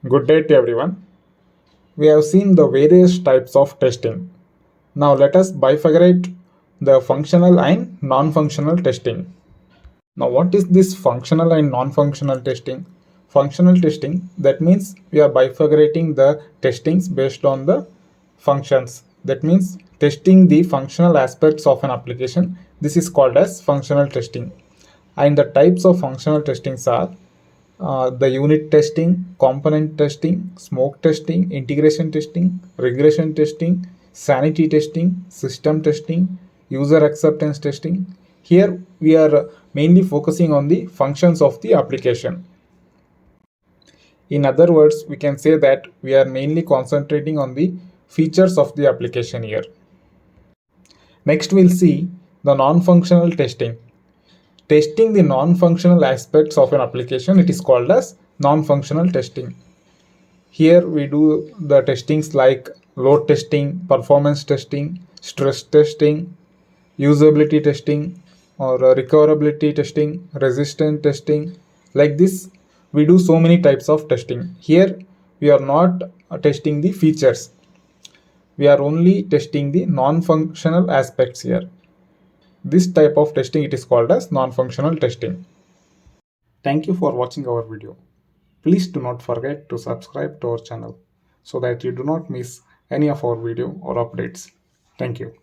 Good day to everyone. We have seen the various types of testing. Now let us bifurcate the functional and non-functional testing. Now what is this functional and non-functional testing? Functional testing, that means we are bifurcating the testings based on the functions. That means testing the functional aspects of an application. This is called as functional testing. And the types of functional testings are the unit testing, component testing, smoke testing, integration testing, regression testing, sanity testing, system testing, user acceptance testing. Here we are mainly focusing on the functions of the application. In other words, we can say that we are mainly concentrating on the features of the application here. Next, we'll see the non-functional testing. Testing the non-functional aspects of an application, it is called as non-functional testing. Here we do the testings like load testing, performance testing, stress testing, usability testing, or recoverability testing, resistance testing. Like this, we do so many types of testing. Here we are not testing the features. We are only testing the non-functional aspects here. This type of testing, it is called as non-functional testing. Thank you for watching our video. Please do not forget to subscribe to our channel so that you do not miss any of our video or updates. Thank you.